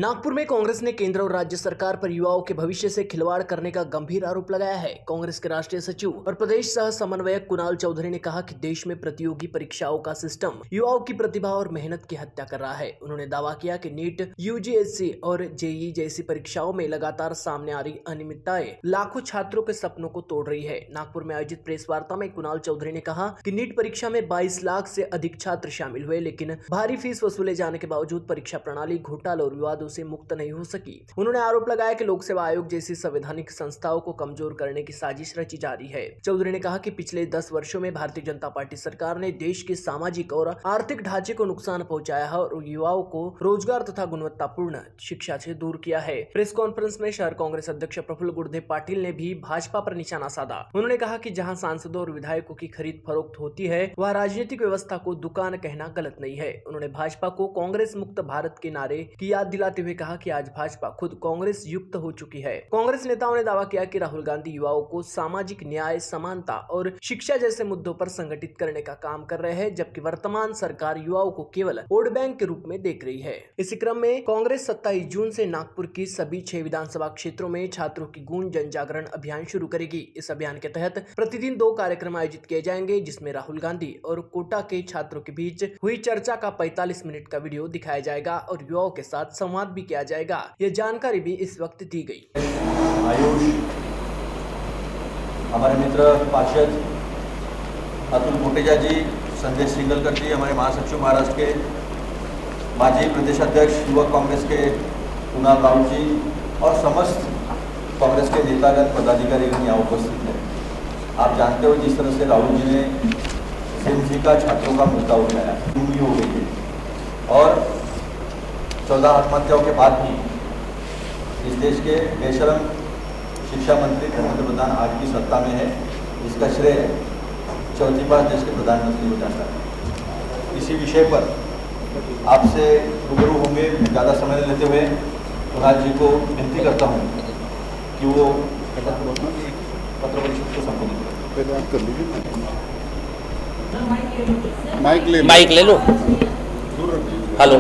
नागपुर में कांग्रेस ने केंद्र और राज्य सरकार पर युवाओं के भविष्य से खिलवाड़ करने का गंभीर आरोप लगाया है। कांग्रेस के राष्ट्रीय सचिव और प्रदेश सह समन्वयक कुणाल चौधरी ने कहा कि देश में प्रतियोगी परीक्षाओं का सिस्टम युवाओं की प्रतिभा और मेहनत की हत्या कर रहा है। उन्होंने दावा किया कि नीट, यूजीएससी और जेईई जैसी परीक्षाओं में लगातार सामने आ रही अनियमितताएं लाखों छात्रों के सपनों को तोड़ रही है। नागपुर में आयोजित प्रेस वार्ता में कुणाल चौधरी ने कहा कि नीट परीक्षा में 22 लाख से अधिक छात्र शामिल हुए, लेकिन भारी फीस वसूले जाने के बावजूद परीक्षा प्रणाली घोटाले और विवादों से मुक्त नहीं हो सकी। उन्होंने आरोप लगाया कि लोक सेवा आयोग जैसी संवैधानिक संस्थाओं को कमजोर करने की साजिश रची जा रही है। चौधरी ने कहा कि पिछले 10 वर्षों में भारतीय जनता पार्टी सरकार ने देश के सामाजिक और आर्थिक ढांचे को नुकसान पहुंचाया है और युवाओं को रोजगार तथा गुणवत्तापूर्ण शिक्षा से दूर किया है। प्रेस कॉन्फ्रेंस में शहर कांग्रेस अध्यक्ष प्रफुल्ल गुर्दे पाटिल ने भी भाजपा पर निशाना साधा। उन्होंने कहा कि जहां सांसदों और विधायकों की खरीद फरोख्त होती है, वह राजनीतिक व्यवस्था को दुकान कहना गलत नहीं है। उन्होंने भाजपा को कांग्रेस मुक्त भारत के नारे की याद दिलाते हुए कहा कि आज भाजपा खुद कांग्रेस युक्त हो चुकी है। कांग्रेस नेताओं ने दावा किया कि राहुल गांधी युवाओं को सामाजिक न्याय, समानता और शिक्षा जैसे मुद्दों पर संगठित करने का काम कर रहे हैं, जबकि वर्तमान सरकार युवाओं को केवल वोट बैंक के रूप में देख रही है। इसी क्रम में कांग्रेस 27 जून से नागपुर की सभी 6 विधानसभा क्षेत्रों में छात्रों की गूंज जन जागरण अभियान शुरू करेगी। इस अभियान के तहत प्रतिदिन 2 कार्यक्रम आयोजित किए जाएंगे, जिसमें राहुल गांधी और कोटा के छात्रों के बीच हुई चर्चा का 45 मिनट का वीडियो दिखाया जाएगा और युवाओं के साथ संवाद भी किया जाएगा। यह जानकारी भी इस वक्त दी गई। आयुष, हमारे मित्र पार्षद अतुल कोटेजा जी, संजय सिंगलकर जी, हमारे महासचिव महाराष्ट्र के, माजी प्रदेशाध्यक्ष युवक कांग्रेस के कुणाल राहुल जी और समस्त कांग्रेस के नेतागण, पदाधिकारीगण यहाँ उपस्थित हैं। आप जानते हो जिस तरह से राहुल जी ने एसएमसी का छात्रों का मुद्दा उठाया, उम्मीद हो गई है और 14 आत्महत्याओं के बाद भी इस देश के बेशरम शिक्षा मंत्री धर्मेंद्र प्रधान आज की सत्ता में है। इसका श्रेय चौथी बार देश के प्रधानमंत्री को जाता है। इसी विषय पर आपसे रूबरू होंगे। ज़्यादा समय लेते हुए कुणाल जी को विनती करता हूँ कि वो पत्र परिषद को संबोधित करें। माइक ले लो। हेलो।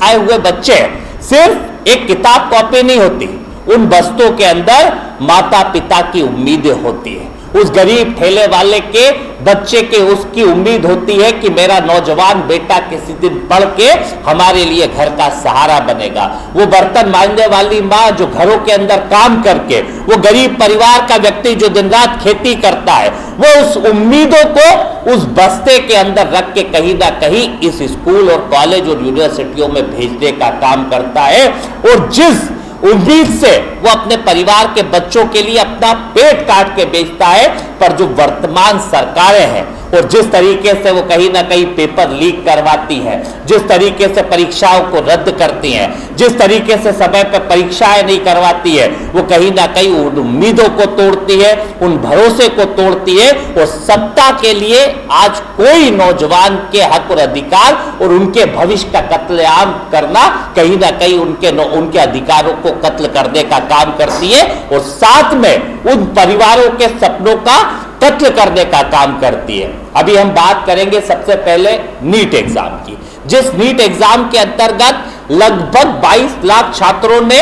आए हुए बच्चे सिर्फ एक किताब कॉपी नहीं होती, उन बस्तों के अंदर माता पिता की उम्मीदें होती है। उस गरीब ठेले वाले के बच्चे के उसकी उम्मीद होती है कि मेरा नौजवान बेटा किसी दिन पढ़ के हमारे लिए घर का सहारा बनेगा। वो बर्तन मांजने वाली माँ जो घरों के अंदर काम करके, वो गरीब परिवार का व्यक्ति जो दिन रात खेती करता है, वो उस उम्मीदों को उस बस्ते के अंदर रख के कहीं ना कहीं इस स्कूल और कॉलेज और यूनिवर्सिटियों में भेजने का काम करता है। और जिस उम्मीद से वो अपने परिवार के बच्चों के लिए अपना पेट काट के बेचता है, पर जो वर्तमान सरकारें हैं और जिस तरीके से वो कहीं ना कहीं पेपर लीक करवाती है, जिस तरीके से परीक्षाओं को रद्द करती हैं, जिस तरीके से समय पर परीक्षाएं नहीं करवाती है, वो कहीं ना कहीं उन उम्मीदों को तोड़ती है, उन भरोसे को तोड़ती है। और सत्ता के लिए आज कोई नौजवान के हक और अधिकार और उनके भविष्य का कत्लेआम करना कहीं ना कहीं उनके अधिकारों को कत्ल करने का काम करती है और साथ में उन परिवारों के सपनों का कत्ल करने का काम करती है। अभी हम बात करेंगे सबसे पहले नीट एग्जाम की। जिस नीट एग्जाम के अंतर्गत लगभग 22 लाख छात्रों ने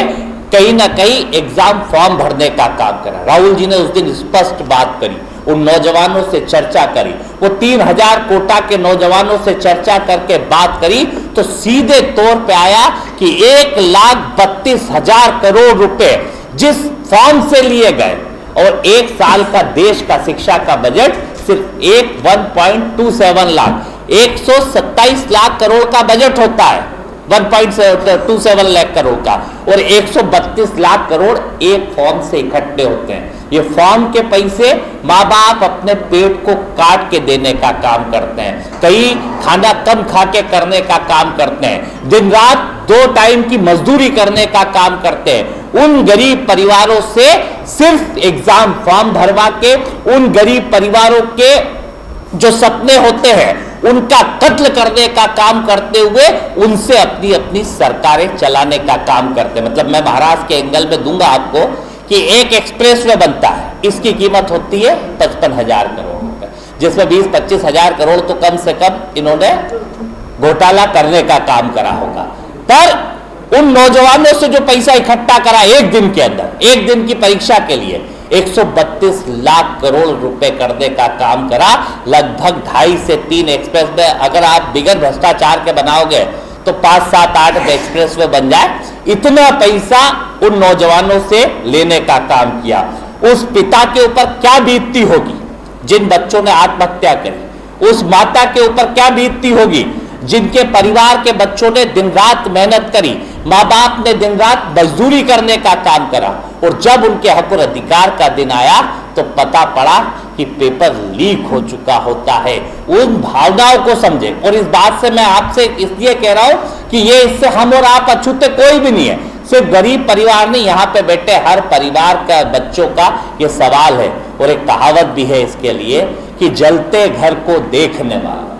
कहीं ना कहीं एग्जाम फॉर्म भरने का काम करा। राहुल जी ने उस दिन स्पष्ट बात करी, उन नौजवानों से चर्चा करी। वो 3000 कोटा के नौजवानों से चर्चा करके बात करी तो सीधे तौर पे आया कि 1,32,000 करोड़ रुपए जिस फॉर्म से लिए गए और 1 साल का देश का शिक्षा का बजट सिर्फ 1.27 लाख, 127 लाख करोड़ का बजट होता है, 1.27 लाख करोड़ का, और 132 लाख करोड़ एक फॉर्म से इकट्ठे होते हैं। ये फॉर्म के पैसे माँ बाप अपने पेट को काट के देने का काम करते हैं, कई खाना कम खा के करने का काम करते हैं, दिन रात 2 टाइम की मजदूरी करने का काम करते हैं। उन गरीब परिवारों से सिर्फ एग्जाम फॉर्म भरवा के उन गरीब परिवारों के जो सपने होते हैं उनका कत्ल करने का काम करते हुए उनसे अपनी अपनी सरकारें चलाने का काम करते हैं। मतलब मैं महाराष्ट्र के एंगल में दूंगा आपको कि एक एक्सप्रेसवे बनता है, इसकी कीमत होती है 55,000 करोड़ रुपए, जिसमें 20-25 हजार करोड़ तो कम से कम इन्होंने घोटाला करने का काम करा होगा। पर उन नौजवानों से जो पैसा इकट्ठा करा एक दिन के अंदर, एक दिन की परीक्षा के लिए 132 लाख करोड़ रुपए करने का काम करा। लगभग 2.5 से 3 एक्सप्रेस वे अगर आप बिगड़ भ्रष्टाचार के बनाओगे तो 5, 7, 8 एक्सप्रेस वे बन जाए। इतना पैसा उन नौजवानों से लेने का काम किया। उस पिता के ऊपर क्या बीतती होगी जिन बच्चों ने आत्महत्या करी, उस माता के ऊपर क्या बीतती होगी जिनके परिवार के बच्चों ने दिन रात मेहनत करी, माँ बाप ने दिन रात मजदूरी करने का काम करा, और जब उनके हक और अधिकार का दिन आया तो पता पड़ा कि पेपर लीक हो चुका होता है। उन भावनाओं को समझे। और इस बात से मैं आपसे इसलिए कह रहा हूं कि ये इससे हम और आप अछूते कोई भी नहीं है, सिर्फ गरीब परिवार नहीं, यहाँ पे बैठे हर परिवार का बच्चों का ये सवाल है। और एक कहावत भी है इसके लिए कि जलते घर को देखने वालों,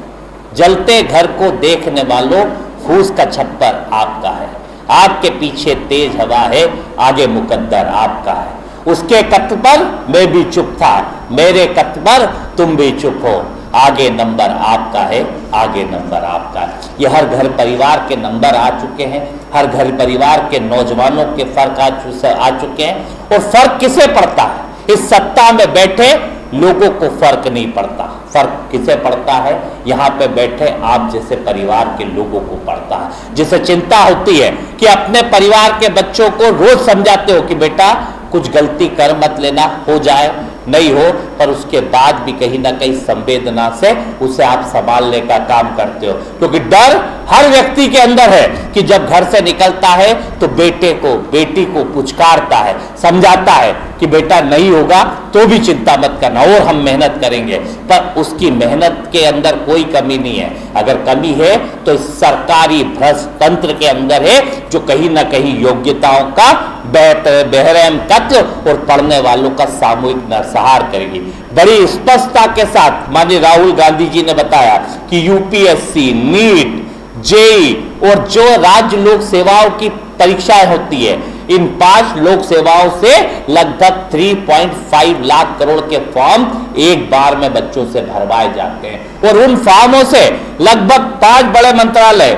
जलते घर को देखने वालों, फूस का छप्पर आपका है, आपके पीछे तेज हवा है, आगे मुकद्दर आपका है। उसके कत्ल पर मैं भी चुप था, मेरे कत्ल पर तुम भी चुप हो, आगे नंबर आपका है, आगे नंबर आपका है। ये हर घर परिवार के नंबर आ चुके हैं, हर घर परिवार के नौजवानों के फर्क आ चुके हैं। और फर्क किसे पड़ता है? इस सत्ता में बैठे लोगों को फर्क नहीं पड़ता। फर्क किसे पड़ता है? यहाँ पे बैठे आप जैसे परिवार के लोगों को पड़ता है, जिसे चिंता होती है कि अपने परिवार के बच्चों को रोज समझाते हो कि बेटा कुछ गलती कर मत लेना, हो जाए नहीं हो, पर उसके बाद भी कहीं ना कहीं संवेदना से उसे आप संभालने का काम करते हो, क्योंकि डर हर व्यक्ति के अंदर है कि जब घर से निकलता है तो बेटे को बेटी को पुचकारता है, समझाता है कि बेटा नहीं होगा तो भी चिंता मत करना और हम मेहनत करेंगे। पर उसकी मेहनत के अंदर कोई कमी नहीं है। अगर कमी है तो इस सरकारी भ्रष्ट तंत्र के अंदर है, जो कहीं ना कहीं योग्यताओं का बेरहम कत्ल और पढ़ने वालों का सामूहिक नरसंहार करेगी। बड़ी स्पष्टता के साथ माननीय राहुल गांधी जी ने बताया कि यूपीएससी, नीट, जेई और जो राज्य लोक सेवाओं की परीक्षाएं होती है, इन 5 लोक सेवाओं से लगभग 3.5 लाख करोड़ के फॉर्म एक बार में बच्चों से भरवाए जाते हैं। और उन फॉर्मों से लगभग 5 बड़े मंत्रालय,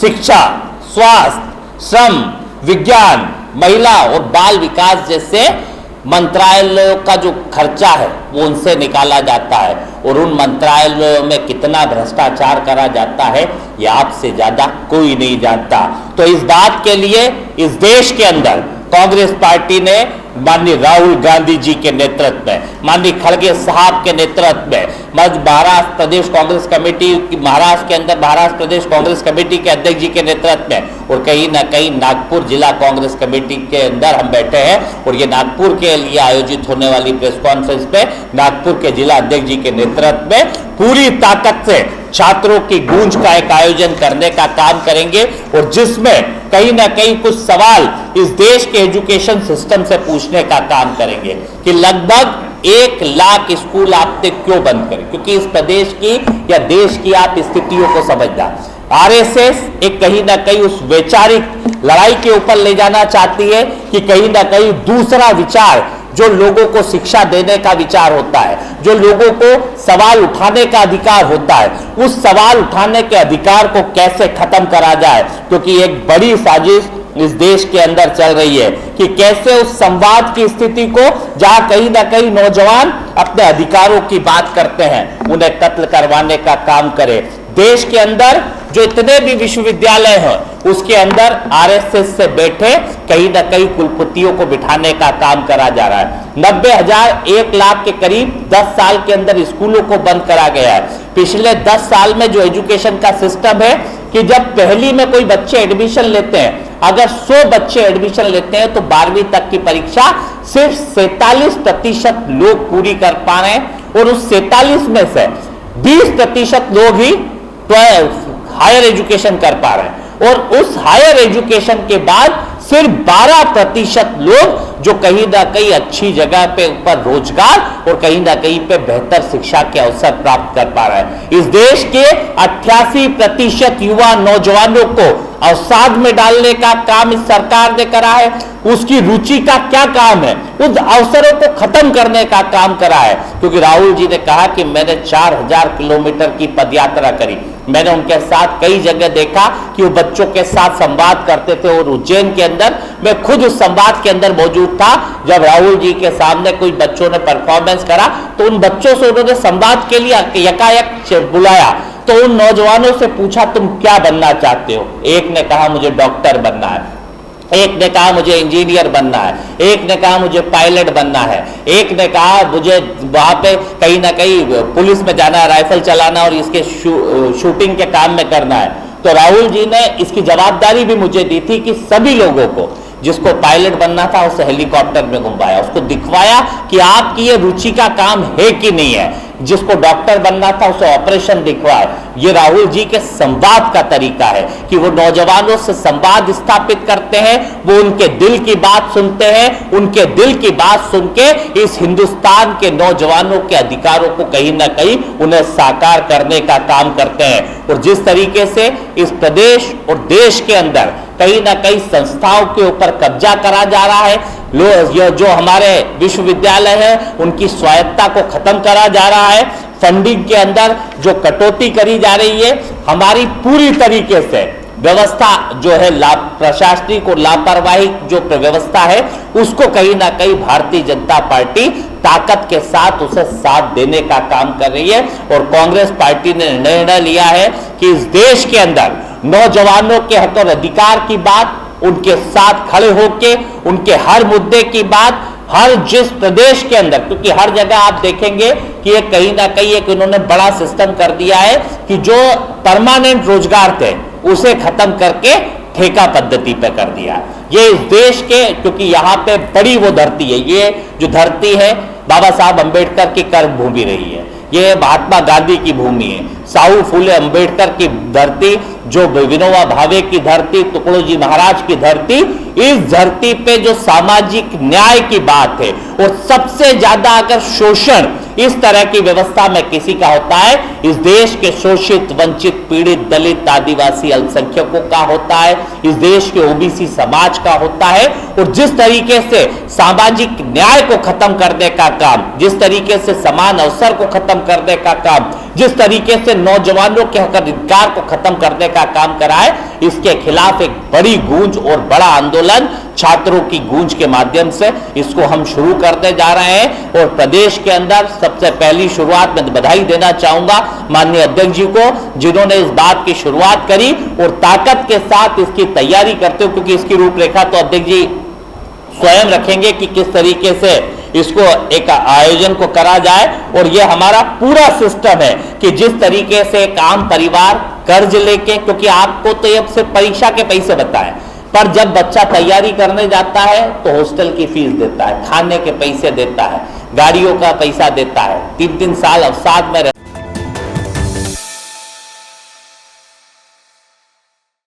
शिक्षा, स्वास्थ्य, श्रम, विज्ञान, महिला और बाल विकास जैसे मंत्रालयों का जो खर्चा है वो उनसे निकाला जाता है। और उन मंत्रालयों में कितना भ्रष्टाचार करा जाता है ये आपसे ज्यादा कोई नहीं जानता। तो इस बात के लिए इस देश के अंदर कांग्रेस पार्टी ने माननीय राहुल गांधी जी के नेतृत्व में, माननीय खड़गे साहब के नेतृत्व में, महाराष्ट्र प्रदेश कांग्रेस कमेटी, महाराष्ट्र के अंदर महाराष्ट्र प्रदेश कांग्रेस कमेटी के अध्यक्ष जी के नेतृत्व में, और कहीं ना कहीं नागपुर जिला कांग्रेस कमेटी के अंदर हम बैठे हैं। और ये नागपुर के लिए आयोजित होने वाली प्रेस कॉन्फ्रेंस पे नागपुर के जिला अध्यक्ष जी के नेतृत्व में पूरी ताकत से छात्रों की गूंज का एक आयोजन करने का काम करेंगे, और जिसमें कहीं ना कहीं कुछ सवाल इस देश के एजुकेशन सिस्टम से पूछने का काम करेंगे कि लगभग 1 लाख स्कूल आपने क्यों बंद करे, क्योंकि इस प्रदेश की या देश की आप स्थितियों को समझना। आरएसएस एक कहीं ना कहीं उस वैचारिक लड़ाई के ऊपर ले जाना चाहती है कि कहीं ना कहीं दूसरा विचार, जो लोगों को शिक्षा देने का विचार होता है, जो लोगों को सवाल उठाने का अधिकार होता है, उस सवाल उठाने के अधिकार को कैसे खत्म करा जाए, क्योंकि एक बड़ी साजिश इस देश के अंदर चल रही है कि कैसे उस संवाद की स्थिति को, जहां कहीं ना कहीं नौजवान अपने अधिकारों की बात करते हैं, उन्हें कत्ल करवाने का काम करे। देश के अंदर जो इतने भी विश्वविद्यालय हैं उसके अंदर आरएसएस से बैठे कहीं ना कहीं कुलपतियों को बिठाने का काम करा जा रहा है। 90,000 1 लाख के करीब 10 साल के अंदर स्कूलों को बंद करा गया है। पिछले 10 साल में जो एजुकेशन का सिस्टम है कि जब पहली में कोई बच्चे एडमिशन लेते हैं, अगर 100 बच्चे एडमिशन लेते हैं तो 12वीं तक की परीक्षा सिर्फ 47% लोग पूरी कर पा रहे हैं, और उस 47 में से 20% लोग ही हायर एजुकेशन कर पा रहे हैं, और उस हायर एजुकेशन के बाद सिर्फ 12% लोग जो कहीं ना कहीं अच्छी जगह पे ऊपर रोजगार और कहीं ना कहीं पे बेहतर शिक्षा के अवसर प्राप्त कर पा रहा है। इस देश के 88% युवा नौजवानों को अवसाद में डालने का काम इस सरकार ने करा है। उसकी रुचि का क्या काम है? उन अवसरों को खत्म करने का काम करा है। क्योंकि राहुल जी ने कहा कि मैंने 4000 किलोमीटर की पदयात्रा करी, मैंने उनके साथ कई जगह देखा कि वो बच्चों के साथ संवाद करते थे, और उज्जैन के अंदर मैं खुद उस संवाद के अंदर मौजूद था। जब राहुल जी के सामने कोई बच्चों ने परफॉर्मेंस करा तो उन बच्चों से उन्होंने संवाद के लिए यकायक बुलाया, तो उन नौजवानों से पूछा तुम क्या बनना चाहते हो? एक ने कहा मुझे डॉक्टर बनना है, एक ने कहा मुझे इंजीनियर बनना है, एक ने कहा मुझे पायलट बनना है, एक ने कहा मुझे वहां पे कहीं ना कहीं पुलिस में जाना है, राइफल चलाना और इसके शूटिंग के काम में करना है। तो राहुल जी ने इसकी जवाबदारी भी मुझे दी थी कि सभी लोगों को, जिसको पायलट बनना था उसे हेलीकॉप्टर में घुमाया, उसको दिखवाया कि आपकी ये रुचि का काम है कि नहीं है, जिसको डॉक्टर बनना था उसे ऑपरेशन दिखवाए। ये राहुल जी के संवाद का तरीका है कि वो नौजवानों से संवाद स्थापित करते हैं, वो उनके दिल की बात सुनते हैं, उनके दिल की बात सुन के इस हिंदुस्तान के नौजवानों के अधिकारों को कहीं ना कहीं उन्हें साकार करने का काम करते हैं। और जिस तरीके से इस प्रदेश और देश के अंदर कहीं ना कहीं संस्थाओं के ऊपर कब्जा करा जा रहा है, जो हमारे विश्वविद्यालय है उनकी स्वायत्ता को खत्म करा जा रहा है, फंडिंग के अंदर जो कटौती करी जा रही है, हमारी पूरी तरीके से व्यवस्था जो है प्रशासनिक और लापरवाही जो व्यवस्था है उसको कहीं ना कहीं भारतीय जनता पार्टी ताकत के साथ उसे साथ देने का काम कर रही है। और कांग्रेस पार्टी ने निर्णय लिया है कि इस देश के अंदर नौजवानों के हक और अधिकार की बात, उनके साथ खड़े होके उनके हर मुद्दे की बात, हर जिस प्रदेश के अंदर, क्योंकि हर जगह आप देखेंगे कि ये कहीं ना कहीं एक इन्होंने बड़ा सिस्टम कर दिया है कि जो परमानेंट रोजगार थे उसे खत्म करके ठेका पद्धति पे कर दिया। ये इस देश के, क्योंकि यहाँ पे बड़ी वो धरती है, ये जो धरती है बाबा साहब अंबेडकर की कर्म भूमि रही है, ये महात्मा गांधी की भूमि है, साहू फूले अंबेडकर की धरती, जो विनोबा भावे की धरती, तुकडोजी महाराज की धरती, इस धरती पे जो सामाजिक न्याय की बात है और सबसे ज्यादा अगर शोषण इस तरह की व्यवस्था में किसी का होता है, इस देश के शोषित, वंचित, पीड़ित, दलित, आदिवासी, अल्पसंख्यकों का होता है, इस देश के ओबीसी समाज का होता है। और जिस तरीके से सामाजिक न्याय को खत्म करने का काम, जिस तरीके से समान अवसर को खत्म करने का काम, जिस तरीके से नौजवानों के हक अधिकार को खत्म करने का काम करा है, इसके खिलाफ एक बड़ी गूंज और बड़ा आंदोलन छात्रों की गूंज के माध्यम से इसको हम शुरू करते जा रहे हैं। और प्रदेश के अंदर सबसे पहली शुरुआत में बधाई देना चाहूंगा माननीय अध्यक्ष जी को, जिन्होंने इस बात की शुरुआत करी और ताकत के साथ इसकी तैयारी करते हो, क्योंकि इसकी रूपरेखा तो अध्यक्ष जी स्वयं रखेंगे कि किस तरीके से इसको एक आयोजन को करा जाए। और ये हमारा पूरा सिस्टम है कि जिस तरीके से एक आम परिवार कर्ज लेके, क्योंकि आपको तो ये सिर्फ परीक्षा के पैसे बताएं, पर जब बच्चा तैयारी करने जाता है तो हॉस्टल की फीस देता है, खाने के पैसे देता है, गाड़ियों का पैसा देता है, 3-3 साल अवसाद में